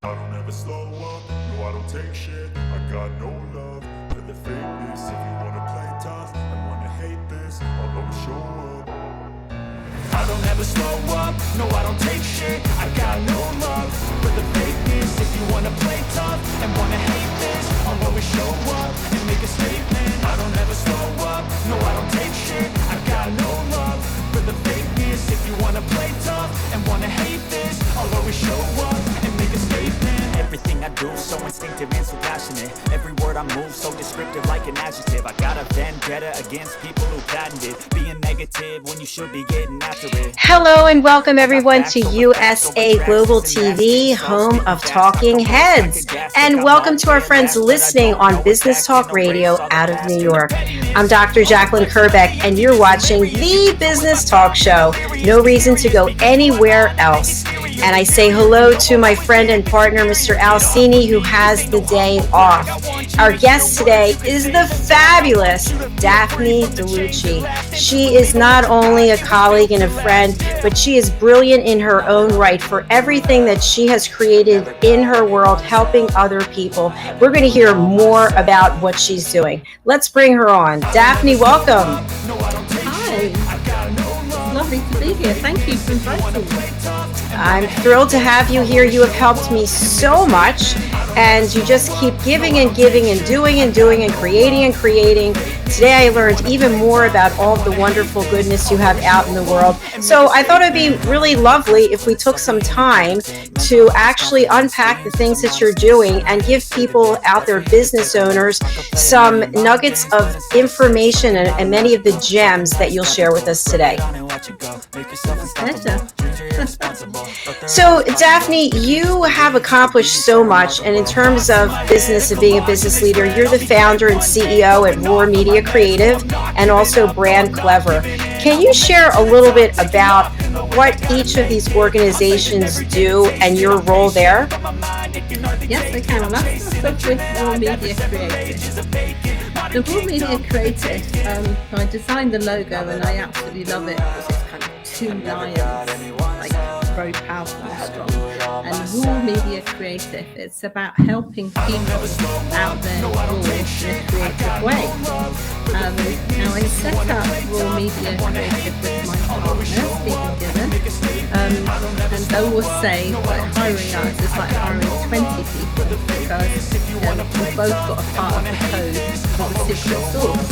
I don't ever slow up, no I don't take shit. I got no love for the fakeness. If you wanna play tough and wanna hate this, I'll always show up. I don't ever slow up, no I don't take shit. I got no love for the fakeness. If you wanna play tough and wanna hate this, I'll always show up and make a statement. I don't ever slow up, no I don't take shit. I got no love for the fakeness. If you wanna play tough and wanna hate this, I'll always show up and make a statement. Everything I do so instinctive and so passionate. Every word I move so descriptive like an adjective. I got a vendetta against people who patented being negative when you should be getting after it. Hello and welcome everyone to USA Global TV, home of Talking Heads. And welcome to our friends listening on Business Talk Radio out of New York. I'm Dr. Jacalyn Kerbeck and you're watching the Business Talk Show. No reason to go anywhere else. And I say hello to my friend and partner, Mr. Alcini, who has the day off. Our guest today is the fabulous Daphne Diluce. She is not only a colleague and a friend, but she is brilliant in her own right for everything that she has created in her world, helping other people. We're going to hear more about what she's doing. Let's bring her on. Daphne, welcome. Hi. Lovely to be here. Thank you for inviting me. I'm thrilled to have you here. You have helped me so much, and you just keep giving and giving and doing and doing and creating and creating. Today I learned even more about all of the wonderful goodness you have out in the world. So I thought it'd be really lovely if we took some time to actually unpack the things that you're doing and give people out there, business owners, some nuggets of information and many of the gems that you'll share with us today. Pleasure. So, Daphne, you have accomplished so much, and in terms of business and being a business leader, you're the founder and CEO at Roar Media Creative and also Brand Clever. Can you share a little bit about what each of these organizations do and your role there? Yes, I can. Let's start with Roar Media Creative. The Roar Media Creative, I designed the logo and I absolutely love it because it's kind of two lions, like very powerful and strong. And Roar Media Creative, it's about helping people out there roar in a creative way. Now I set up Roar Media Creative with my partner, Stephen Given, and I will say that hiring us is like hiring 20 people because we both got a part of the code of the secret sauce.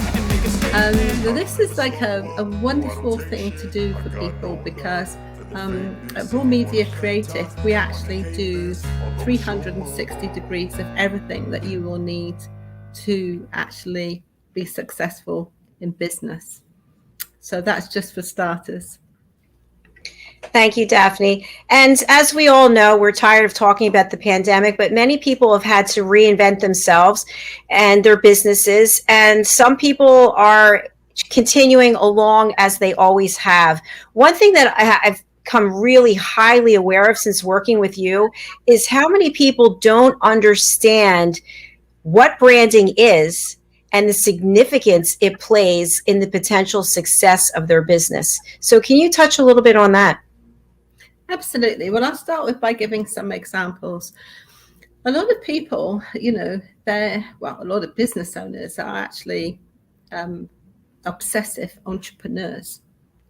This is like a wonderful thing to do for people because at Raw Media Creative, we actually do 360 degrees of everything that you will need to actually be successful in business. So that's just for starters. Thank you, Daphne. And as we all know, we're tired of talking about the pandemic, but many people have had to reinvent themselves and their businesses. And some people are continuing along as they always have. One thing that I've come really highly aware of since working with you is how many people don't understand what branding is and the significance it plays in the potential success of their business. So can you touch a little bit on that? Absolutely. Well, I'll start by giving some examples. A lot of people, a lot of business owners are actually obsessive entrepreneurs.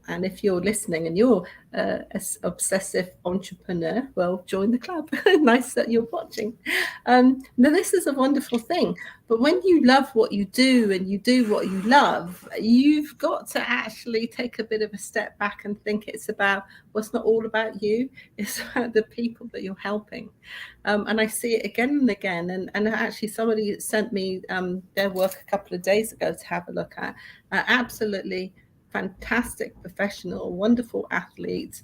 And if you're listening and you're an obsessive entrepreneur, well, join the club. Nice that you're watching. Now, this is a wonderful thing. But when you love what you do and you do what you love, you've got to actually take a bit of a step back and think it's not all about you. It's about the people that you're helping. And I see it again and again. And actually, somebody sent me their work a couple of days ago to have a look at. Absolutely fantastic professional, wonderful athlete,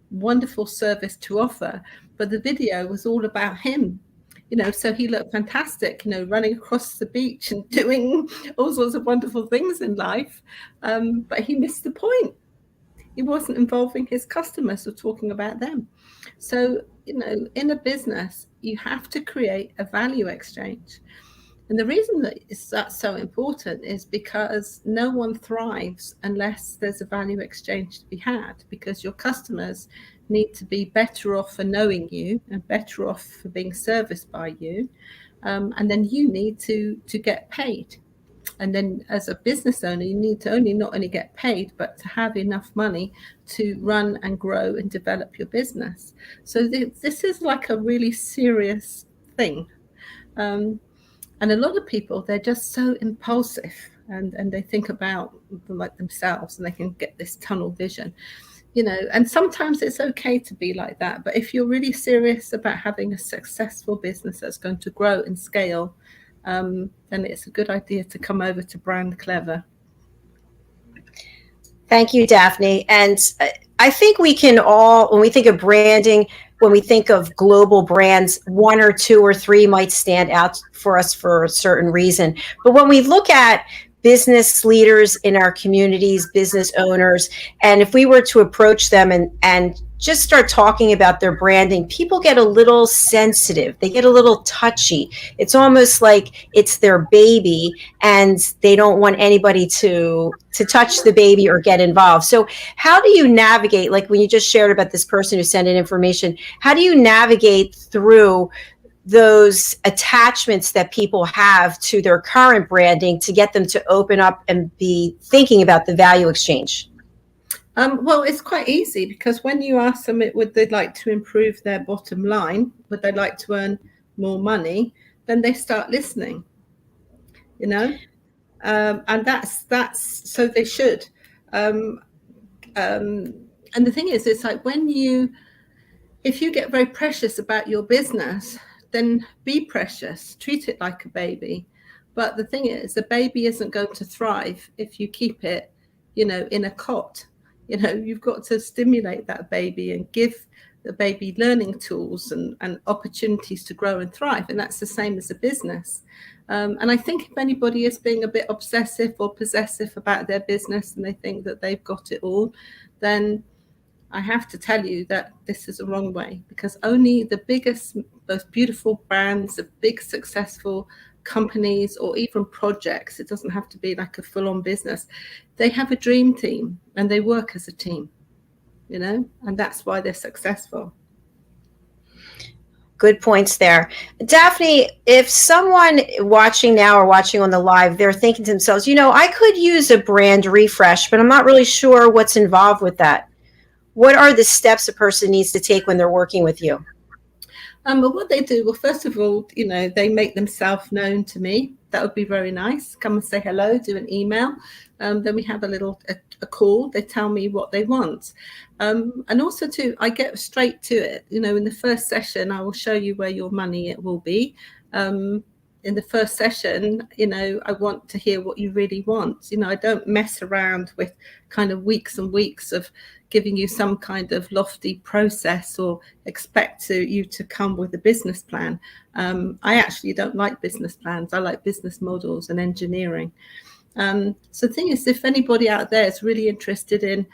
wonderful service to offer. But the video was all about him, so he looked fantastic, running across the beach and doing all sorts of wonderful things in life. But he missed the point. He wasn't involving his customers or talking about them. So, in a business, you have to create a value exchange. And the reason that that's so important is because no one thrives unless there's a value exchange to be had, because your customers need to be better off for knowing you and better off for being serviced by you. And then you need to get paid. And then as a business owner, you need to not only get paid, but to have enough money to run and grow and develop your business. So this is like a really serious thing. And a lot of people, they're just so impulsive, and they think about like themselves, and they can get this tunnel vision, and sometimes it's okay to be like that. But if you're really serious about having a successful business that's going to grow and scale, then it's a good idea to come over to Brand Clever. Thank you, Daphne. And I think we can all, when we think of branding, when we think of global brands, one or two or three might stand out for us for a certain reason. But when we look at business leaders in our communities, business owners, and if we were to approach them and just start talking about their branding, people get a little sensitive. They get a little touchy. It's almost like it's their baby and they don't want anybody to touch the baby or get involved. So how do you navigate, like when you just shared about this person who sent in information, how do you navigate through those attachments that people have to their current branding to get them to open up and be thinking about the value exchange? Well, it's quite easy, because when you ask them, would they like to improve their bottom line? Would they like to earn more money? Then they start listening, and that's so they should. And the thing is, it's like if you get very precious about your business, then be precious, treat it like a baby. But the thing is, the baby isn't going to thrive if you keep it, in a cot. You've got to stimulate that baby and give the baby learning tools and opportunities to grow and thrive. And that's the same as a business. And I think if anybody is being a bit obsessive or possessive about their business and they think that they've got it all, then I have to tell you that this is the wrong way, because only the biggest, most beautiful brands, the big successful companies, or even projects, it doesn't have to be like a full-on business, they have a dream team and they work as a team, and that's why they're successful. Good points there. Daphne, if someone watching now or watching on the live, they're thinking to themselves, I could use a brand refresh, but I'm not really sure what's involved with that. What are the steps a person needs to take when they're working with you? But what they do, well, first of all, they make themselves known to me. That would be very nice. Come and say hello, do an email. Then we have a call. They tell me what they want. And also too, I get straight to it. In the first session, I will show you where your money it will be. In the first session, I want to hear what you really want. I don't mess around with kind of weeks and weeks of giving you some kind of lofty process or expect you to come with a business plan. I actually don't like business plans. I like business models and engineering. So the thing is, if anybody out there is really interested in,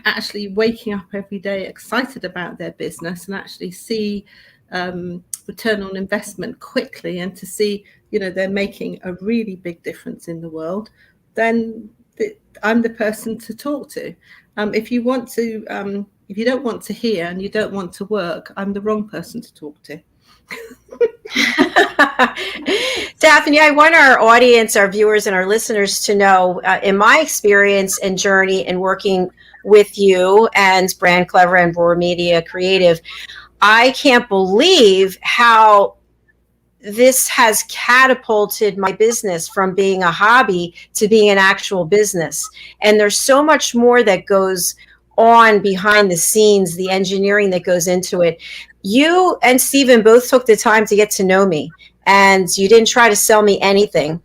actually waking up every day excited about their business and actually see return on investment quickly, and to see, they're making a really big difference in the world, then I'm the person to talk to. If you don't want to hear and you don't want to work, I'm the wrong person to talk to. Daphne, I want our audience, our viewers, and our listeners to know, in my experience and journey in working with you and Brand Clever and Roar Media Creative, I can't believe how this has catapulted my business from being a hobby to being an actual business. And there's so much more that goes on behind the scenes, the engineering that goes into it. You and Stephen both took the time to get to know me, and you didn't try to sell me anything.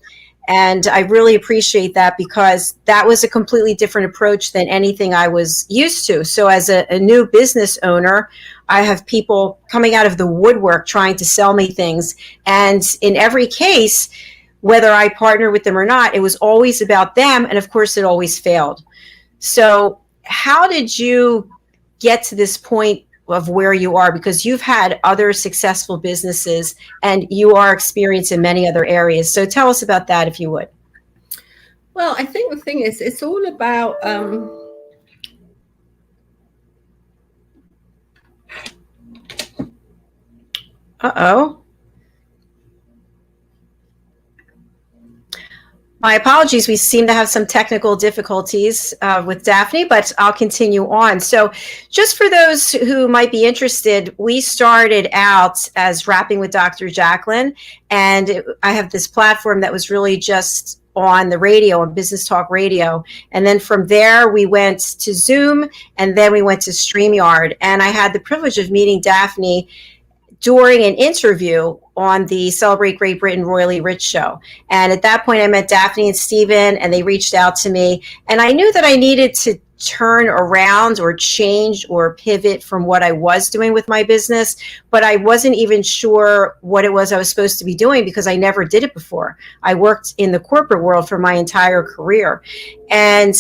And I really appreciate that, because that was a completely different approach than anything I was used to. So as a new business owner, I have people coming out of the woodwork trying to sell me things. And in every case, whether I partner with them or not, it was always about them. And of course, it always failed. So how did you get to this point of where you are, because you've had other successful businesses and you are experienced in many other areas. So tell us about that, if you would. Well, I think the thing is, it's all about Uh-oh. My apologies. We seem to have some technical difficulties with Daphne, but I'll continue on. So just for those who might be interested, we started out as Rapping with Dr. Jacalyn, and I have this platform that was really just on the radio, on Business Talk Radio. And then from there, we went to Zoom, and then we went to StreamYard. And I had the privilege of meeting Daphne during an interview on the Celebrate Great Britain Royally Rich show. And at that point, I met Daphne and Stephen, and they reached out to me. And I knew that I needed to turn around or change or pivot from what I was doing with my business, but I wasn't even sure what it was I was supposed to be doing because I never did it before. I worked in the corporate world for my entire career. And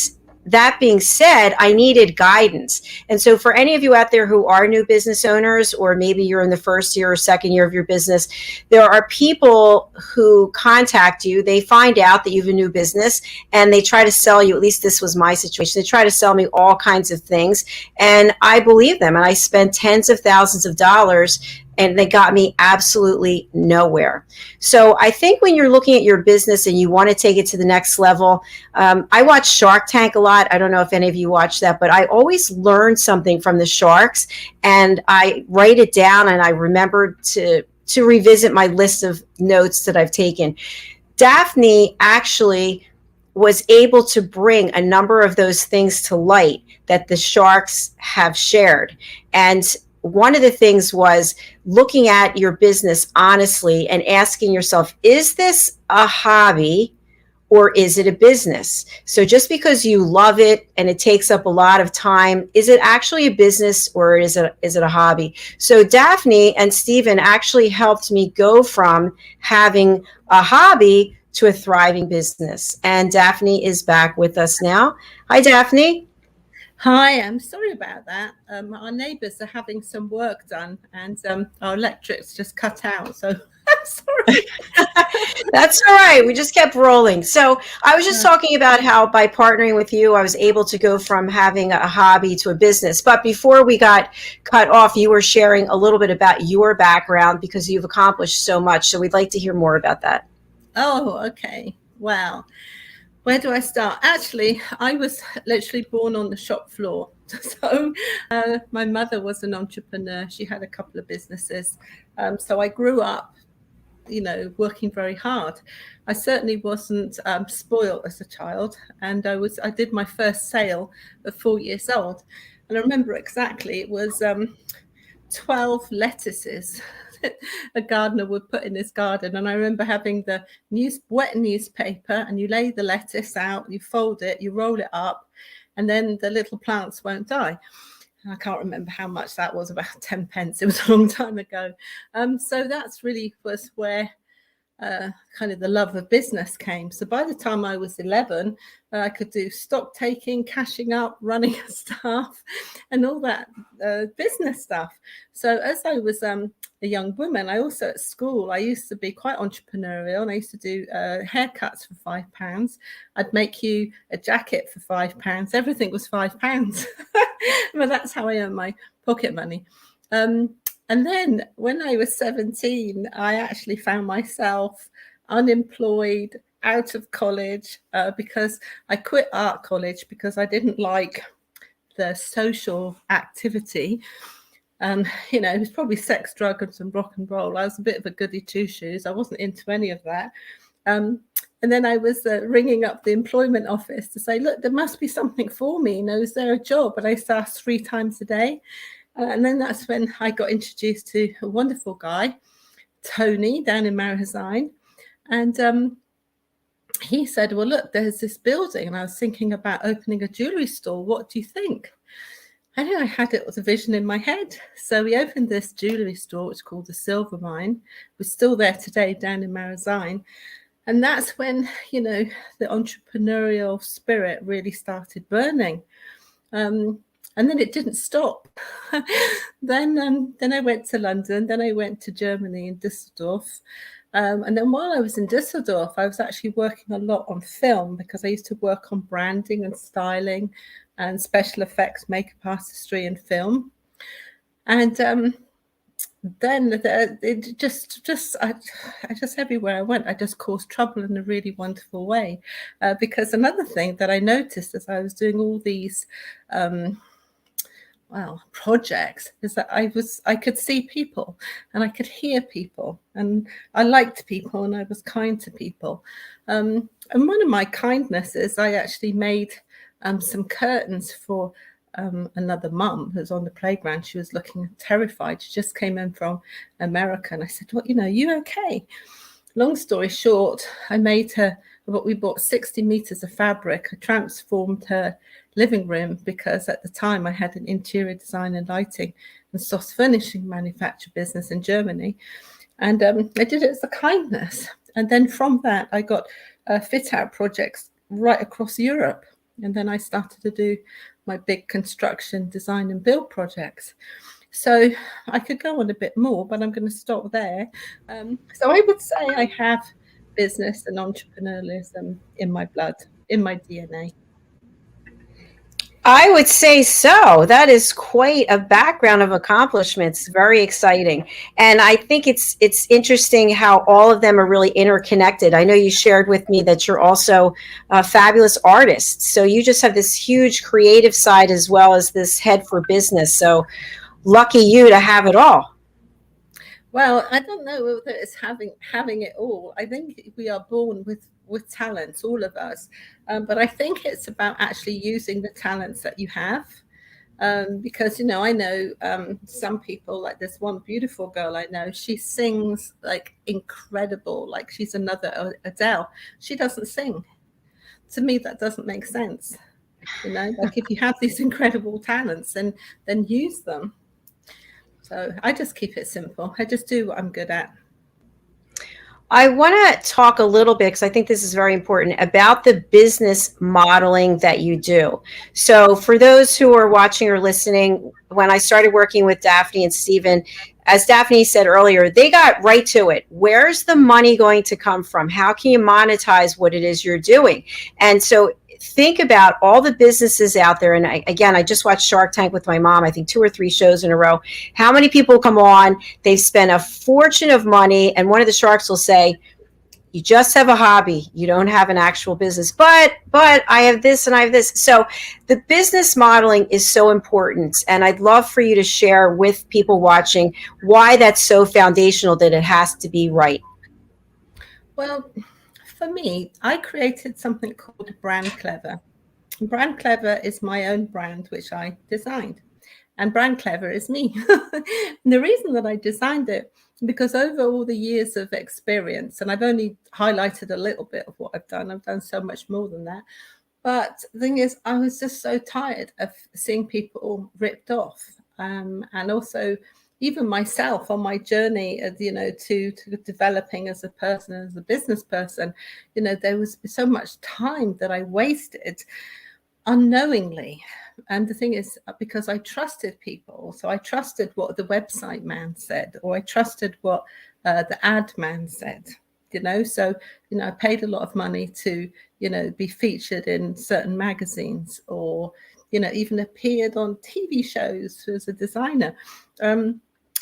that being said, I needed guidance. And so for any of you out there who are new business owners, or maybe you're in the first year or second year of your business, there are people who contact you. They find out that you have a new business and they try to sell you, at least this was my situation, they try to sell me all kinds of things. And I believe them. And I spent tens of thousands of dollars and they got me absolutely nowhere. So I think when you're looking at your business and you want to take it to the next level, I watch Shark Tank a lot. I don't know if any of you watch that, but I always learn something from the sharks, and I write it down, and I remember to revisit my list of notes that I've taken. Daphne actually was able to bring a number of those things to light that the sharks have shared. And one of the things was looking at your business honestly and asking yourself, is this a hobby or is it a business? So just because you love it and it takes up a lot of time, is it actually a business or is it a hobby? So Daphne and Stephen actually helped me go from having a hobby to a thriving business. And Daphne is back with us now. Hi, Daphne. Hi, I'm sorry about that. Our neighbours are having some work done and our electric's just cut out. So I'm sorry. That's all right. We just kept rolling. So I was just talking about how by partnering with you, I was able to go from having a hobby to a business. But before we got cut off, you were sharing a little bit about your background because you've accomplished so much. So we'd like to hear more about that. Oh, okay. Wow. Where do I start? Actually, I was literally born on the shop floor. So my mother was an entrepreneur. She had a couple of businesses. So I grew up, working very hard. I certainly wasn't spoiled as a child. And I did my first sale at 4 years old. And I remember exactly, it was 12 lettuces a gardener would put in his garden. And I remember having the wet newspaper, and you lay the lettuce out, you fold it, you roll it up, and then the little plants won't die. And I can't remember how much that was, about 10 pence. It was a long time ago. So that's really was where kind of the love of business came. So by the time I was 11, I could do stock taking, cashing up, running a staff, and all that business stuff. So as I was a young woman, I also at school, I used to be quite entrepreneurial, and I used to do haircuts for £5. I'd make you a jacket for £5. Everything was £5. But that's how I earned my pocket money. And then when I was 17, I actually found myself unemployed, out of college, because I quit art college because I didn't like the social activity. It was probably sex, drugs, and rock and roll. I was a bit of a goody two-shoes. I wasn't into any of that. And then I was ringing up the employment office to say, look, there must be something for me. Is there a job? And I used to ask 3 times a day. And then that's when I got introduced to a wonderful guy, Tony, down in Marahazine. And he said, well, look, there's this building. And I was thinking about opening a jewelry store. What do you think? I knew I had it with a vision in my head. So we opened this jewelry store, which is called the Silver Mine. We're still there today down in Marahazine. And that's when, the entrepreneurial spirit really started burning. And then it didn't stop. Then I went to London, then I went to Germany in Düsseldorf. And then while I was in Düsseldorf, I was actually working a lot on film because I used to work on branding and styling and special effects, makeup artistry and film. And then it I just everywhere I went, I just caused trouble in a really wonderful way. Because another thing that I noticed as I was doing all these projects is that I could see people and I could hear people and I liked people and I was kind to people. And one of my kindnesses, I actually made some curtains for another mum who was on the playground. She was looking terrified. She just came in from America. And I said, well, you okay? Long story short, we bought 60 meters of fabric. I transformed her living room because at the time I had an interior design and lighting and soft furnishing manufacture business in Germany. And I did it as a kindness. And then from that, I got fit out projects right across Europe. And then I started to do my big construction design and build projects. So I could go on a bit more, but I'm going to stop there. So I would say I have business and entrepreneurialism in my blood, in my DNA. I would say so. That is quite a background of accomplishments. Very exciting. And I think it's interesting how all of them are really interconnected. I know you shared with me that you're also a fabulous artist. So you just have this huge creative side as well as this head for business. So lucky you to have it all. Well, I don't know whether it's having it all. I think we are born with talents, all of us. But I think it's about actually using the talents that you have. Because, I know some people, like this one beautiful girl I know, she sings like incredible, like she's another Adele. She doesn't sing. To me, that doesn't make sense. Like if you have these incredible talents, then use them. So I just keep it simple. I just do what I'm good at. I want to talk a little bit, because I think this is very important, about the business modeling that you do. So for those who are watching or listening, when I started working with Daphne and Stephen, as Daphne said earlier, they got right to it. Where's the money going to come from? How can you monetize what it is you're doing? And so think about all the businesses out there. And I just watched Shark Tank with my mom, I think 2 or 3 shows in a row. How many people come on, they've spent a fortune of money, and one of the sharks will say, you just have a hobby, you don't have an actual business, but I have this and I have this. So the business modeling is so important. And I'd love for you to share with people watching why that's so foundational, that it has to be right. Well, for me, I created something called Brand Clever. Brand Clever is my own brand, which I designed. And Brand Clever is me. And the reason that I designed it, because over all the years of experience, and I've only highlighted a little bit of what I've done so much more than that. But the thing is, I was just so tired of seeing people ripped off. And also even myself on my journey, to developing as a person, as a business person, there was so much time that I wasted unknowingly. And the thing is, because I trusted people, so I trusted what the website man said, or I trusted what the ad man said, so, I paid a lot of money to, be featured in certain magazines, or, even appeared on TV shows as a designer.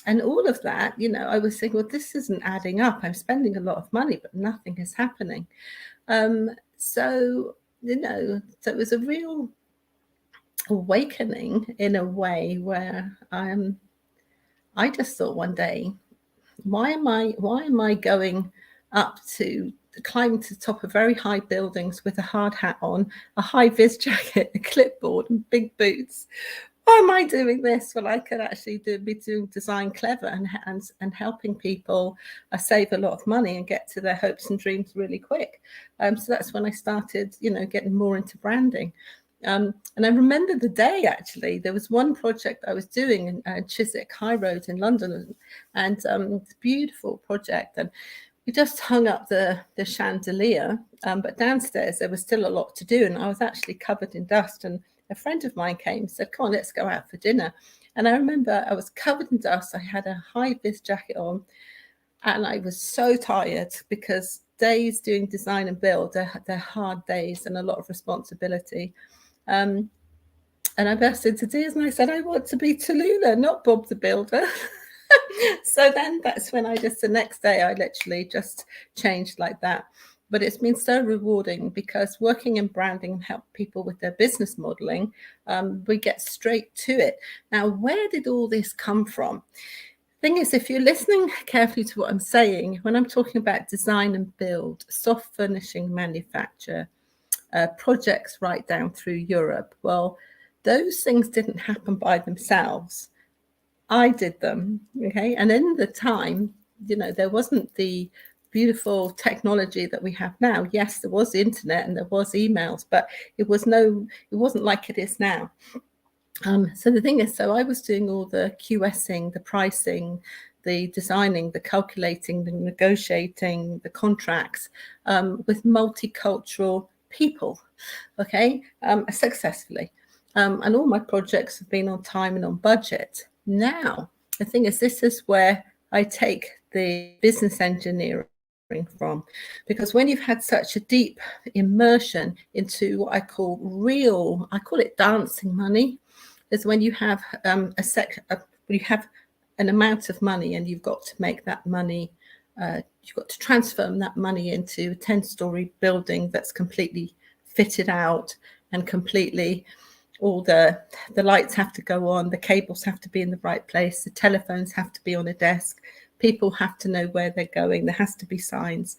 And all of that, I was thinking, well, this isn't adding up. I'm spending a lot of money, but nothing is happening. So it was a real awakening in a way where I just thought one day, why am I going up to climb to the top of very high buildings with a hard hat on, a high vis jacket, a clipboard, and big boots? Why am I doing this? Well, I could actually be doing design clever and helping people save a lot of money and get to their hopes and dreams really quick. So that's when I started, getting more into branding. And I remember the day, actually, there was one project I was doing in Chiswick High Road in London, and it's a beautiful project. And we just hung up the chandelier, but downstairs there was still a lot to do, and I was actually covered in dust. And a friend of mine came and said, come on, let's go out for dinner. And I remember I was covered in dust. I had a high-vis jacket on, and I was so tired because days doing design and build, they're hard days and a lot of responsibility. And I burst into tears and I said, I want to be Tallulah, not Bob the Builder. So then that's when the next day, I literally just changed like that. But it's been so rewarding because working in branding and help people with their business modeling, we get straight to it. Now, where did all this come from? Thing is, if you're listening carefully to what I'm saying, when I'm talking about design and build, soft furnishing manufacture, projects right down through Europe, well, those things didn't happen by themselves. I did them, okay? And in the time, there wasn't the beautiful technology that we have now. Yes, there was the internet and there was emails, but it wasn't like it is now. So the thing is, I was doing all the QSing, the pricing, the designing, the calculating, the negotiating, the contracts with multicultural people, okay, successfully. And all my projects have been on time and on budget. Now, the thing is, this is where I take the business engineering from, because when you've had such a deep immersion into what I call it dancing money, is when you have you have an amount of money and you've got to make that money, you've got to transform that money into a 10-story building that's completely fitted out and completely, all the lights have to go on, the cables have to be in the right place, the telephones have to be on a desk, people have to know where they're going, there has to be signs.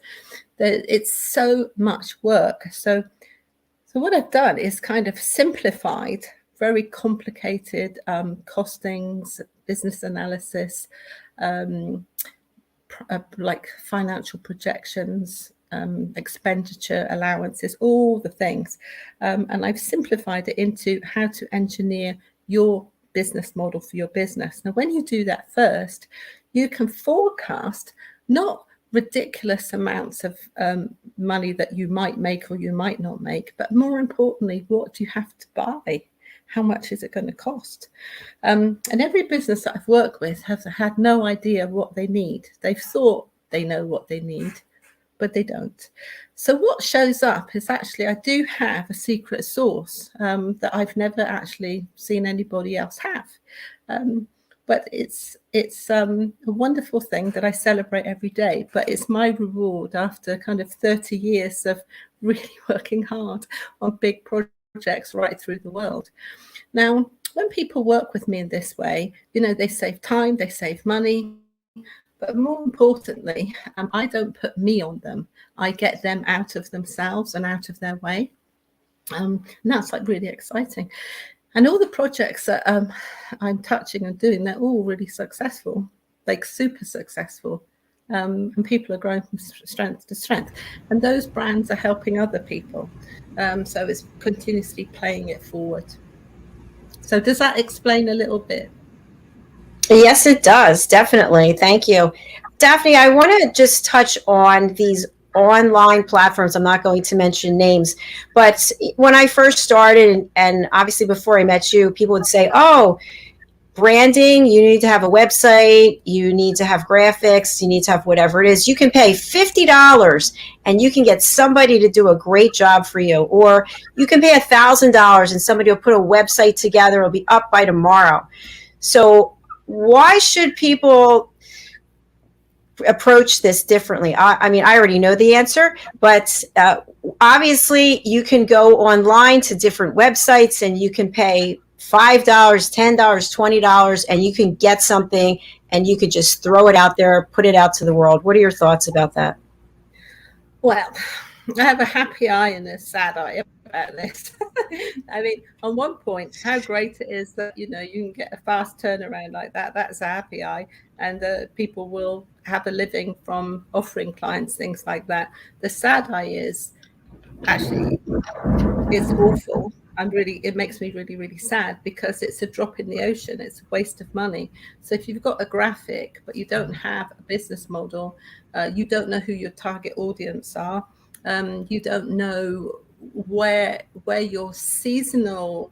It's so much work. So what I've done is kind of simplified very complicated costings, business analysis, like financial projections, expenditure allowances, all the things. And I've simplified it into how to engineer your business model for your business. Now, when you do that first, you can forecast not ridiculous amounts of money that you might make or you might not make, but more importantly, what do you have to buy? How much is it going to cost? And every business that I've worked with has had no idea what they need. They've thought they know what they need, but they don't. So what shows up is actually I do have a secret sauce that I've never actually seen anybody else have. But it's a wonderful thing that I celebrate every day. But it's my reward after kind of 30 years of really working hard on big projects right through the world. Now, when people work with me in this way, they save time, they save money. But more importantly, I don't put me on them. I get them out of themselves and out of their way. And that's like really exciting. And all the projects that I'm touching and doing, they're all really successful, like super successful. And people are growing from strength to strength. And those brands are helping other people. So it's continuously playing it forward. So does that explain a little bit? Yes, it does. Definitely. Thank you. Daphne, I want to just touch on these online platforms. I'm not going to mention names, but when I first started, and obviously before I met you, people would say, oh, branding, you need to have a website, you need to have graphics, you need to have whatever it is. You can pay $50 and you can get somebody to do a great job for you. Or you can pay $1,000 and somebody will put a website together. It'll be up by tomorrow. So why should people approach this differently? I mean, I already know the answer, but obviously you can go online to different websites and you can pay $5, $10, $20, and you can get something and you could just throw it out there, put it out to the world. What are your thoughts about that? Well, I have a happy eye and a sad eye about this. I mean, on one point, how great it is that, you can get a fast turnaround like that. That's a happy eye. And people will have a living from offering clients things like that. The sad eye is actually, it's awful. It makes me really, really sad because it's a drop in the ocean. It's a waste of money. So if you've got a graphic, but you don't have a business model, you don't know who your target audience are, you don't know where your seasonal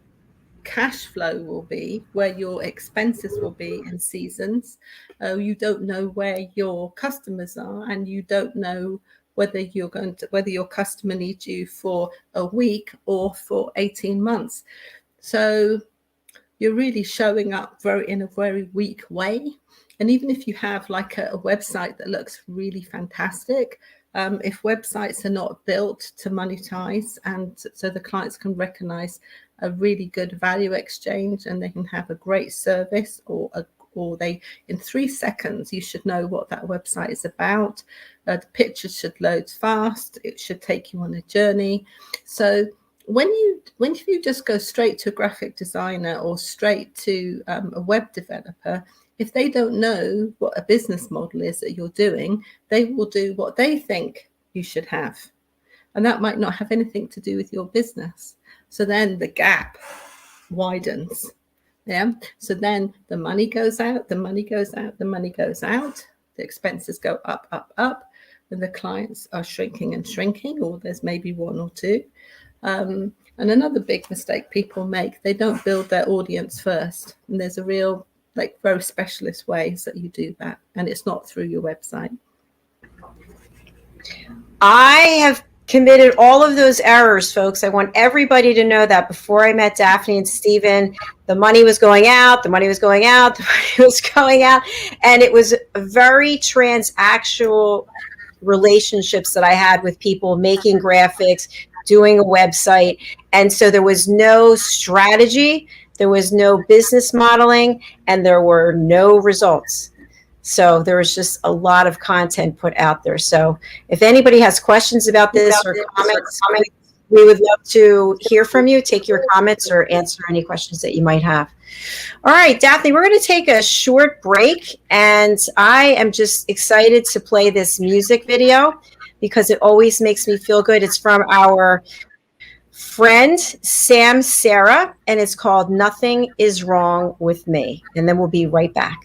cash flow will be, where your expenses will be in seasons. You don't know where your customers are, and you don't know whether your customer needs you for a week or for 18 months. So you're really showing up in a very weak way. And even if you have like a website that looks really fantastic, if websites are not built to monetize, and so the clients can recognize a really good value exchange, and they can have a great service, or they, in 3 seconds, you should know what that website is about. The pictures should load fast. It should take you on a journey. So when you just go straight to a graphic designer or straight to a web developer, if they don't know what a business model is that you're doing, they will do what they think you should have. And that might not have anything to do with your business. So then the gap widens. Yeah. So then the money goes out, the money goes out, the money goes out, the expenses go up, up, up, and the clients are shrinking and shrinking, or there's maybe one or two. And another big mistake people make, they don't build their audience first. And there's a real, like, very specialist ways that you do that. And it's not through your website. I have committed all of those errors, folks. I want everybody to know that before I met Daphne and Stephen, the money was going out, the money was going out, the money was going out. And it was very transactional relationships that I had with people making graphics, doing a website. And so there was no strategy, there was no business modeling, and there were no results. So there was just a lot of content put out there. So if anybody has questions about this or comments, we would love to hear from you, take your comments, or answer any questions that you might have. All right, Daphne, we're going to take a short break, and I am just excited to play this music video because it always makes me feel good. It's from our friend Sam Sarah, and it's called Nothing Is Wrong With Me. And then we'll be right back.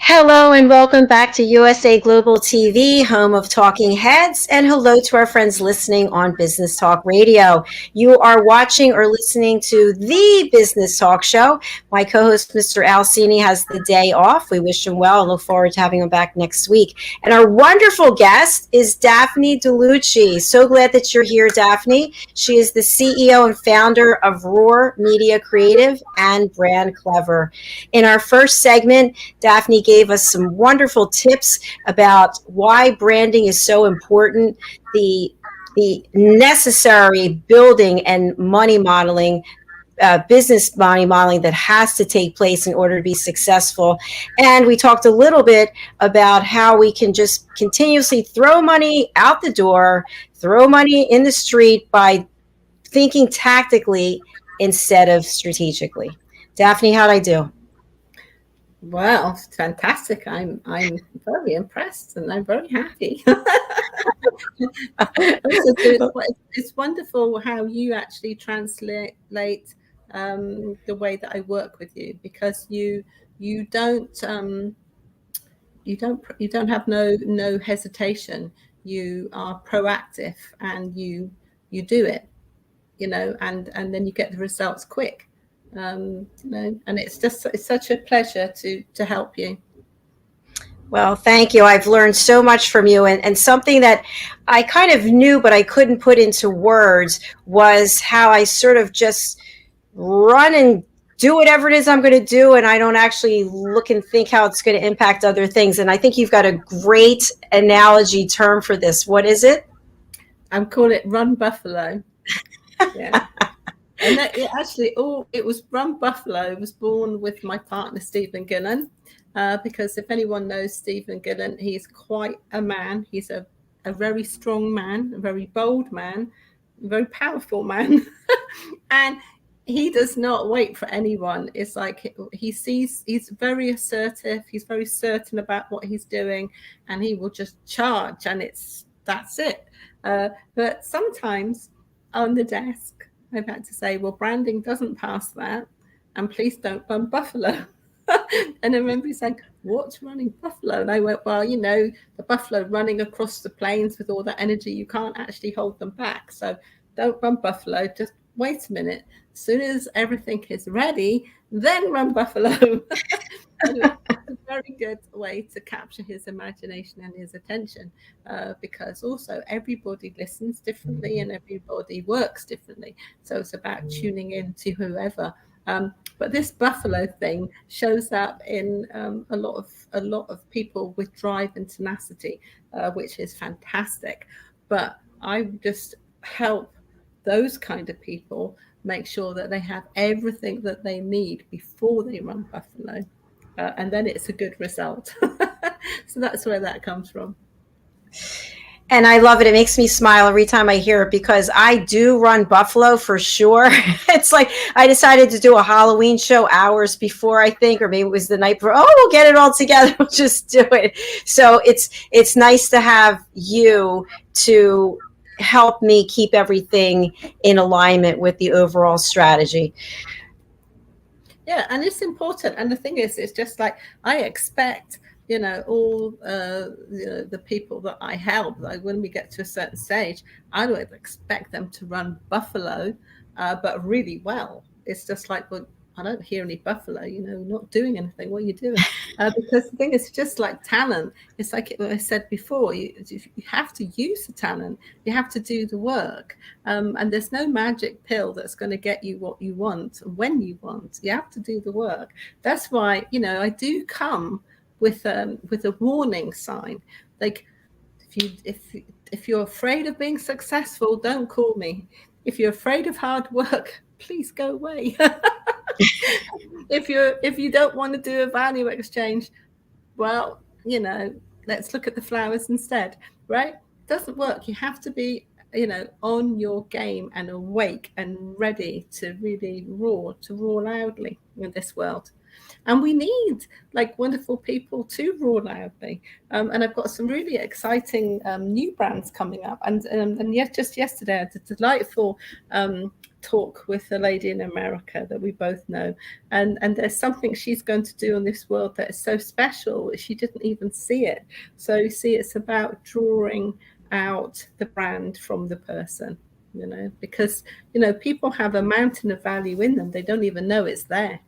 Hello and welcome back to USA Global TV, home of Talking Heads, and hello to our friends listening on Business Talk Radio. You are watching or listening to the Business Talk Show. My co-host, Mr. Alcini, has the day off. We wish him well and look forward to having him back next week. And our wonderful guest is Daphne Diluce. So glad that you're here, Daphne. She is the CEO and founder of Roar Media Creative and Brand Clever. In our first segment, Daphne gave us some wonderful tips about why branding is so important, the necessary building and money modeling, business money modeling that has to take place in order to be successful. And we talked a little bit about how we can just continuously throw money out the door, throw money in the street by thinking tactically instead of strategically. Daphne, how'd I do? Well, fantastic. I'm very impressed and I'm very happy. It's wonderful how you actually translate the way that I work with you, because you don't have no hesitation. You are proactive and you do it, and then you get the results quick. And it's such a pleasure to help you. Well, thank you. I've learned so much from you. And something that I kind of knew, but I couldn't put into words, was how I sort of just run and do whatever it is I'm going to do. And I don't actually look and think how it's going to impact other things. And I think you've got a great analogy term for this. What is it? I'm calling it Run Buffalo. Yeah. And it was Run Buffalo was born with my partner, Stephen Gillen, because if anyone knows Stephen Gillen, he's quite a man. He's a very strong man, a very bold man, a very powerful man. And he does not wait for anyone. It's like he's very assertive. He's very certain about what he's doing, and he will just charge, and that's it. But sometimes on the desk, I've had to say, well, branding doesn't pass that, and please don't run Buffalo. And I remember saying, what's running Buffalo? And I went, well, the buffalo running across the plains with all that energy, you can't actually hold them back. So don't run Buffalo. Just wait a minute. As soon as everything is ready, then run Buffalo. It's a very good way to capture his imagination and his attention, because also everybody listens differently and everybody works differently. So it's about tuning in to whoever. But this Buffalo thing shows up in a lot of people with drive and tenacity, which is fantastic. But I just help those kind of people make sure that they have everything that they need before they run Buffalo. And then it's a good result. So that's where that comes from. And I love it. It makes me smile every time I hear it, because I do run Buffalo for sure. It's like I decided to do a Halloween show hours before, I think, or maybe it was the night before. Oh, we'll get it all together. We'll just do it. So it's nice to have you to help me keep everything in alignment with the overall strategy. Yeah, and it's important. And the thing is, it's just like I expect, all the people that I help, like when we get to a certain stage, I don't expect them to run Buffalo, but really well. It's just like, well, I don't hear any Buffalo, not doing anything. What are you doing? Because the thing is, just like talent, it's like I said before, you have to use the talent. You have to do the work. And there's no magic pill that's going to get you what you want when you want. You have to do the work. That's why, I do come with a warning sign. Like, if you're afraid of being successful, don't call me. If you're afraid of hard work, please go away. If you don't want to do a value exchange, well, let's look at the flowers instead, right? It doesn't work. You have to be, on your game and awake and ready to really roar loudly in this world. And we need like wonderful people to roar loudly. And I've got some really exciting new brands coming up. And yet, just yesterday, I had a delightful talk with a lady in America that we both know, and there's something she's going to do in this world that is so special she didn't even see it. So you see, it's about drawing out the brand from the person, because people have a mountain of value in them, they don't even know it's there.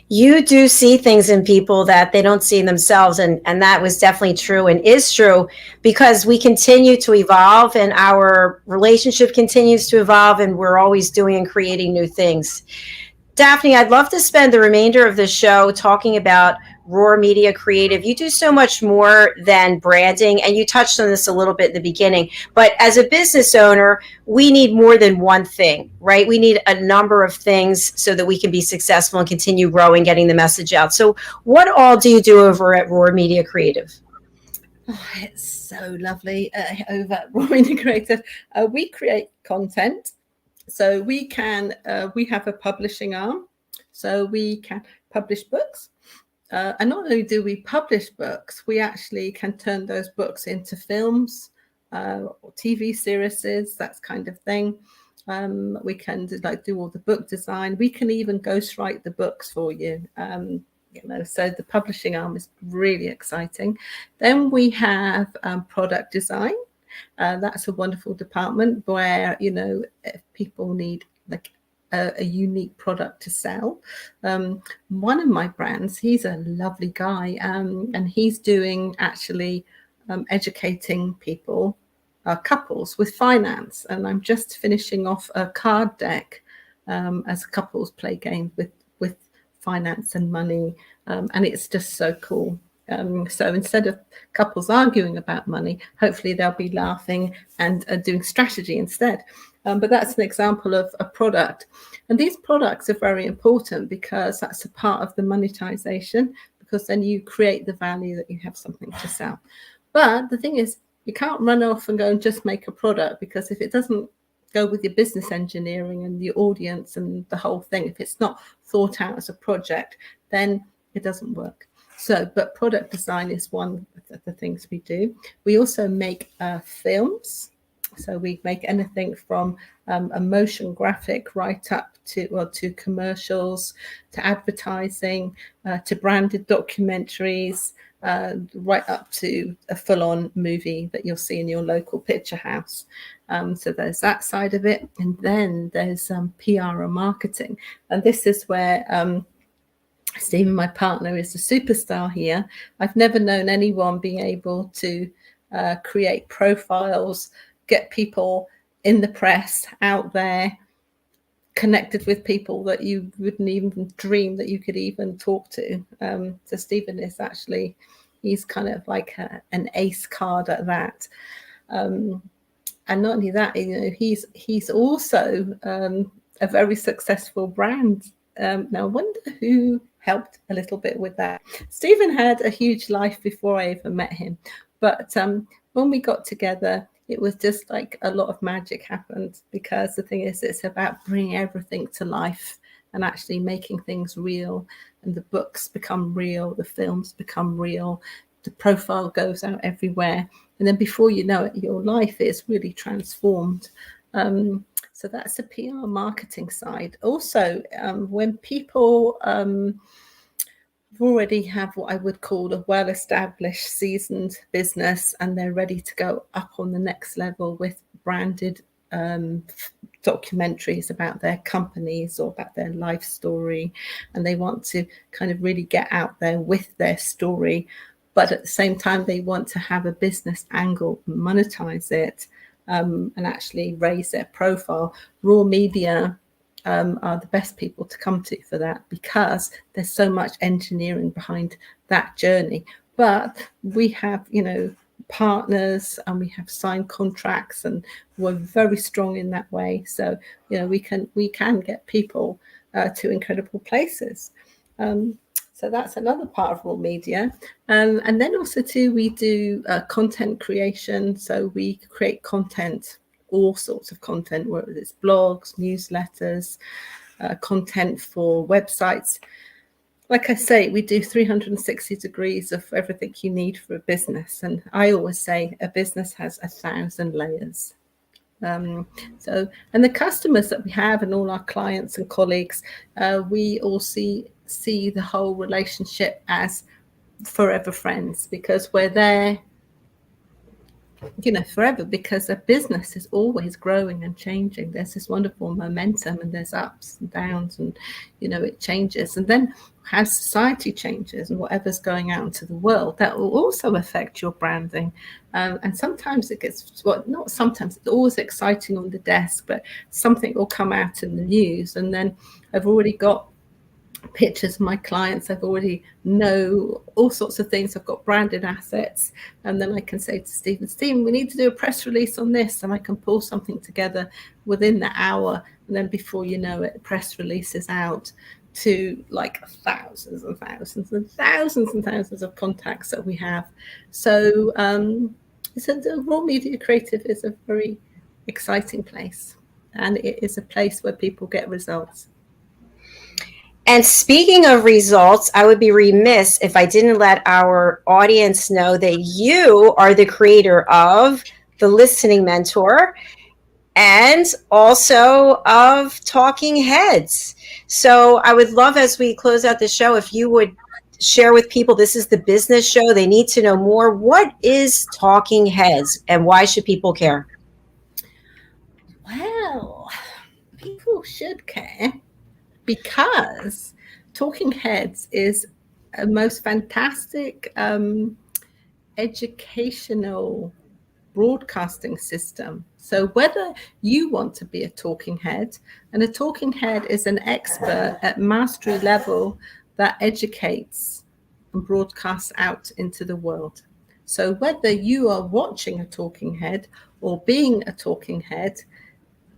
You do see things in people that they don't see in themselves. And that was definitely true and is true, because we continue to evolve and our relationship continues to evolve, and we're always doing and creating new things. Daphne, I'd love to spend the remainder of the show talking about Roar Media Creative. You do so much more than branding, and you touched on this a little bit in the beginning. But as a business owner, we need more than one thing, right? We need a number of things so that we can be successful and continue growing, getting the message out. So what all do you do over at Roar Media Creative? Oh, it's so lovely over at Roar Media Creative. We create content. So we have a publishing arm, so we can publish books. And not only do we publish books, we actually can turn those books into films, or TV series, that kind of thing. We can do all the book design. We can even ghostwrite the books for you. So the publishing arm is really exciting. Then we have product design. That's a wonderful department where, if people need a unique product to sell. One of my brands, he's a lovely guy, and he's doing actually educating people, couples with finance. And I'm just finishing off a card deck as couples play games with finance and money. And it's just so cool. So instead of couples arguing about money, hopefully they'll be laughing and doing strategy instead. But that's an example of a product. And these products are very important because that's a part of the monetization, because then you create the value that you have something to sell. But the thing is, you can't run off and go and just make a product, because if it doesn't go with your business engineering and the audience and the whole thing, if it's not thought out as a project, then it doesn't work. So, but product design is one of the things we do. We also make films. So we make anything from a motion graphic right up to commercials, to advertising, to branded documentaries, right up to a full-on movie that you'll see in your local picture house. So there's that side of it. And then there's PR and marketing. And this is where Stephen, my partner, is a superstar here. I've never known anyone being able to create profiles, get people in the press, out there, connected with people that you wouldn't even dream that you could even talk to. So Stephen is actually, he's kind of like an ace card at that. And not only that, he's also a very successful brand. Now I wonder who helped a little bit with that. Stephen had a huge life before I even met him, but when we got together, it was just like a lot of magic happened, because the thing is, it's about bringing everything to life and actually making things real. And the books become real, the films become real, the profile goes out everywhere, and then before you know it, your life is really transformed. So that's the PR marketing side. Also, when people already have what I would call a well-established, seasoned business, and they're ready to go up on the next level with branded documentaries about their companies or about their life story, and they want to kind of really get out there with their story, but at the same time they want to have a business angle, monetize it, and actually raise their profile. Raw Media are the best people to come to for that, because there's so much engineering behind that journey. But we have, partners, and we have signed contracts, and we're very strong in that way. So, we can get people to incredible places. So that's another part of Raw Media. And then also too, we do content creation. So we create content, all sorts of content, whether it's blogs, newsletters, content for websites. Like I say, we do 360 degrees of everything you need for a business. And I always say a business has 1,000 layers. So, and the customers that we have and all our clients and colleagues, we all see the whole relationship as forever friends, because we're there, forever, because a business is always growing and changing. There's this wonderful momentum, and there's ups and downs, and it changes. And then as society changes and whatever's going out into the world, that will also affect your branding. And sometimes it gets, not sometimes, it's always exciting on the desk, but something will come out in the news, and then I've already got pictures of my clients. I've already know all sorts of things. I've got branded assets, and then I can say to Stephen, we need to do a press release on this, and I can pull something together within the hour, and then before you know it, press release is out to like thousands and thousands and thousands and thousands of contacts that we have. So the Raw Media Creative is a very exciting place, and it is a place where people get results. And speaking of results, I would be remiss if I didn't let our audience know that you are the creator of The Listening Mentor and also of Talking Heads. So I would love, as we close out the show, if you would share with people, this is the business show. They need to know more. What is Talking Heads, and why should people care? Well, people should care, because Talking Heads is a most fantastic educational broadcasting system. So whether you want to be a talking head, and a talking head is an expert at mastery level that educates and broadcasts out into the world. So whether you are watching a talking head or being a talking head,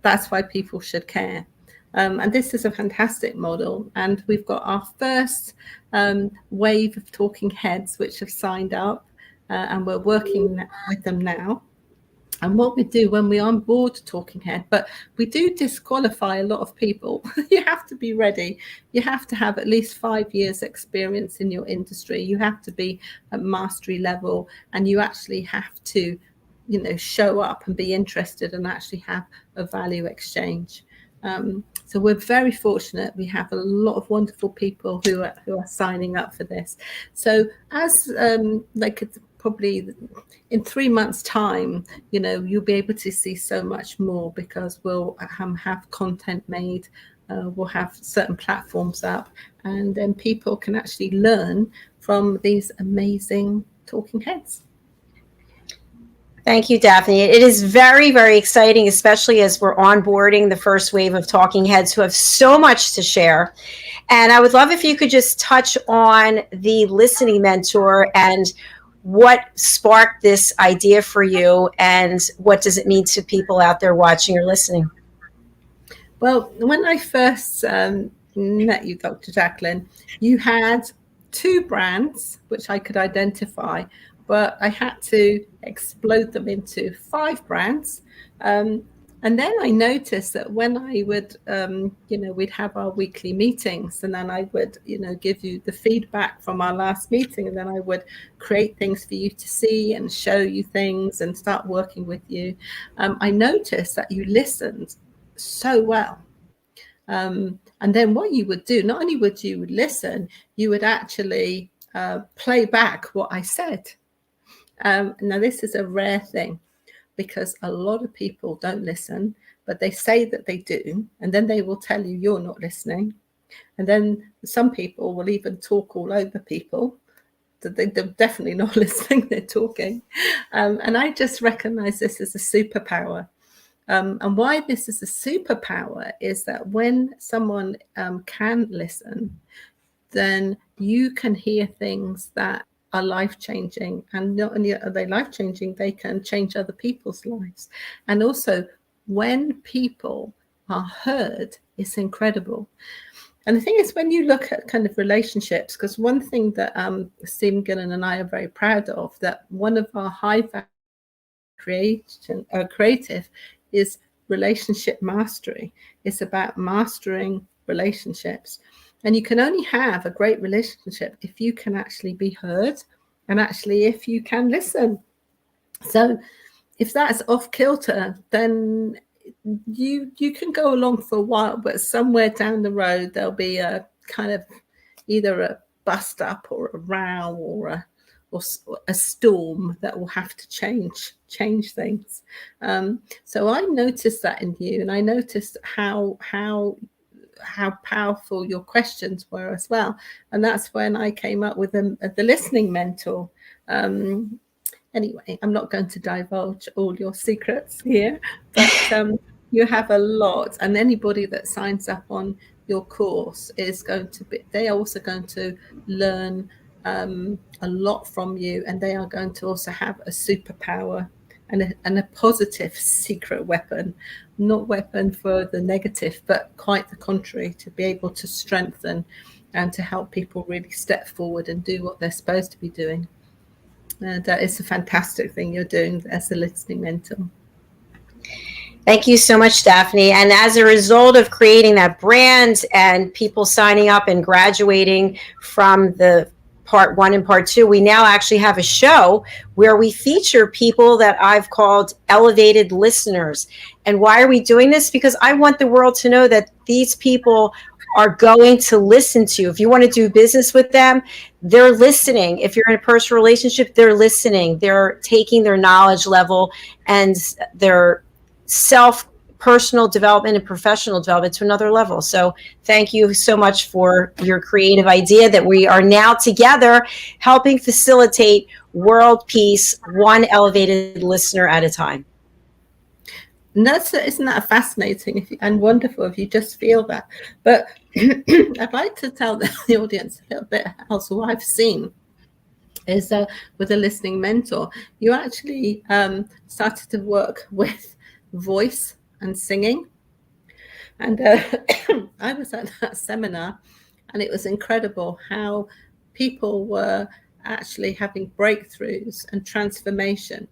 that's why people should care. And this is a fantastic model. And we've got our first wave of talking heads which have signed up, and we're working with them now. And what we do when we onboard talking head, but we do disqualify a lot of people. You have to be ready. You have to have at least 5 years experience in your industry. You have to be at mastery level, and you actually have to show up and be interested and actually have a value exchange. So we're very fortunate. We have a lot of wonderful people who are signing up for this. So as probably in 3 months' time, you'll be able to see so much more, because we'll have content made. We'll have certain platforms up, and then people can actually learn from these amazing talking heads. Thank you, Daphne. It is very, very exciting, especially as we're onboarding the first wave of talking heads who have so much to share. And I would love if you could just touch on the Listening Mentor and what sparked this idea for you, and what does it mean to people out there watching or listening? Well, when I first met you, Dr. Jacalyn, you had 2 brands which I could identify, but I had to explode them into 5 brands. And then I noticed that when I would, we'd have our weekly meetings, and then I would, give you the feedback from our last meeting, and then I would create things for you to see and show you things and start working with you. I noticed that you listened so well. And then what you would do, not only would you listen, you would actually play back what I said. Now, this is a rare thing, because a lot of people don't listen, but they say that they do, and then they will tell you you're not listening. And then some people will even talk all over people. They're definitely not listening, they're talking. And I just recognize this as a superpower. And why this is a superpower is that when someone can listen, then you can hear things that are life-changing, and not only are they life-changing, they can change other people's lives. And also, when people are heard, it's incredible. And the thing is, when you look at kind of relationships, because one thing that Stephen Gillen and I are very proud of, that one of our high value creative is relationship mastery. It's about mastering relationships. And you can only have a great relationship if you can actually be heard, and actually if you can listen. So if that's off kilter, then you can go along for a while, but somewhere down the road there'll be a kind of either a bust up or a row or a storm that will have to change things. So I noticed that in you, and I noticed how powerful your questions were as well. And that's when I came up with the listening mentor. Anyway, I'm not going to divulge all your secrets here, but you have a lot, and anybody that signs up on your course is going to be, they are also going to learn a lot from you, and they are going to also have a superpower and a positive secret weapon, not weapon for the negative, but quite the contrary, to be able to strengthen and to help people really step forward and do what they're supposed to be doing. That is a fantastic thing you're doing as a listening mentor. Thank you so much, Daphne. And as a result of creating that brand and people signing up and graduating from the part 1 and part 2, we now actually have a show where we feature people that I've called elevated listeners. And why are we doing this? Because I want the world to know that these people are going to listen to you. If you want to do business with them, they're listening. If you're in a personal relationship, they're listening. They're taking their knowledge level and their personal development and professional development to another level. So thank you so much for your creative idea that we are now together helping facilitate world peace, one elevated listener at a time. And isn't that fascinating and wonderful if you just feel that? But I'd like to tell the audience a little bit else what I've seen is with a listening mentor, you actually started to work with voice and singing. And I was at that seminar, and it was incredible how people were actually having breakthroughs and transformation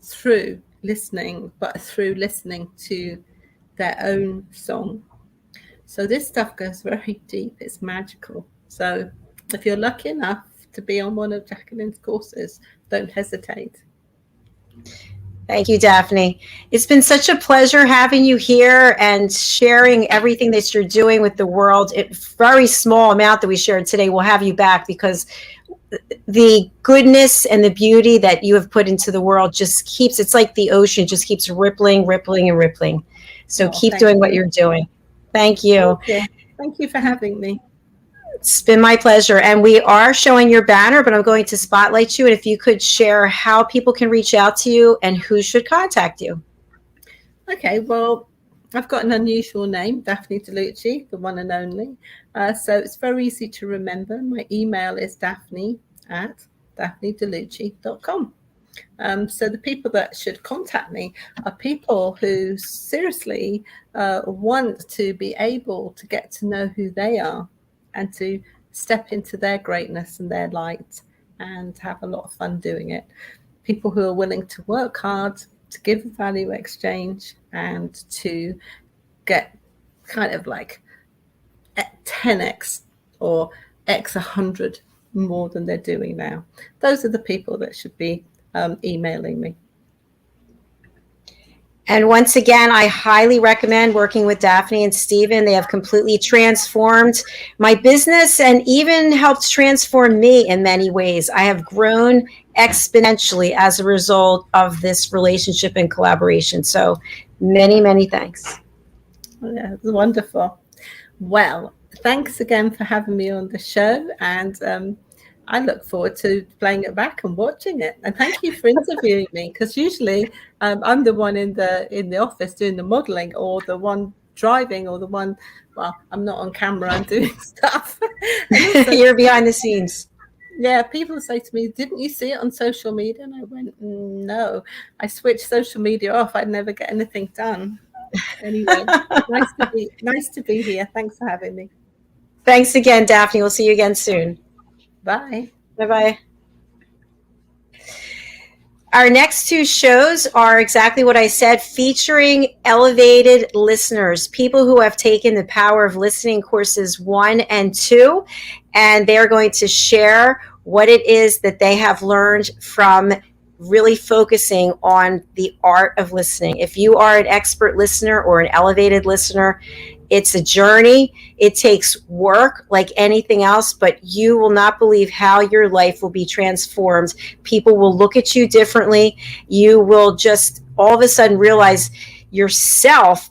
through listening, but through listening to their own song. So this stuff goes very deep. It's magical. So if you're lucky enough to be on one of Jacalyn's courses, don't hesitate. Thank you, Daphne. It's been such a pleasure having you here and sharing everything that you're doing with the world. A very small amount that we shared today. We'll have you back because the goodness and the beauty that you have put into the world just keeps, it's like the ocean, just keeps rippling, rippling, and rippling. So keep doing what you're doing. Thank you. Thank you for having me. It's been my pleasure. And we are showing your banner, but I'm going to spotlight you. And if you could share how people can reach out to you and who should contact you. Okay, well, I've got an unusual name, Daphne Diluce, the one and only. So it's very easy to remember. My email is daphne@daphnedeluce.com. So the people that should contact me are people who seriously want to be able to get to know who they are and to step into their greatness and their light and have a lot of fun doing it. People who are willing to work hard, to give a value exchange, and to get kind of like 10x or x 100 more than they're doing now. Those are the people that should be emailing me. And once again, I highly recommend working with Daphne and Stephen. They have completely transformed my business and even helped transform me in many ways. I have grown exponentially as a result of this relationship and collaboration. So many, many thanks. Yeah, it's wonderful. Well, thanks again for having me on the show. And I look forward to playing it back and watching it. And thank you for interviewing me, because usually I'm the one in the office doing the modeling, or the one driving, or the one, well, I'm not on camera, I'm doing stuff. Also, you're behind the scenes. Yeah, people say to me, didn't you see it on social media? And I went, no, I switched social media off. I'd never get anything done. Anyway, nice to be here. Thanks for having me. Thanks again, Daphne. We'll see you again soon. Bye. Bye-bye. Our next two shows are exactly what I said, featuring elevated listeners, people who have taken the Power of Listening courses 1 and 2, and they're going to share what it is that they have learned from really focusing on the art of listening. If you are an expert listener or an elevated listener, it's a journey. It takes work like anything else, but you will not believe how your life will be transformed. People will look at you differently. You will just all of a sudden realize yourself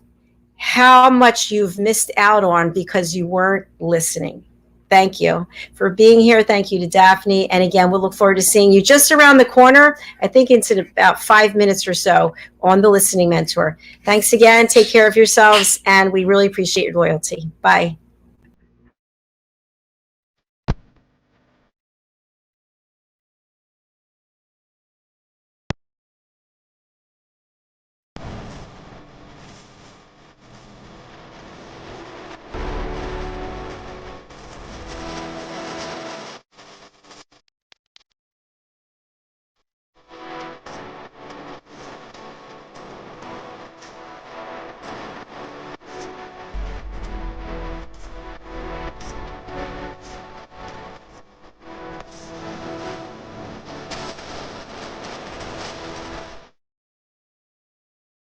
how much you've missed out on because you weren't listening. Thank you for being here. Thank you to Daphne. And again, we'll look forward to seeing you just around the corner, I think into about 5 minutes or so on the Listening Mentor. Thanks again. Take care of yourselves. And we really appreciate your loyalty. Bye.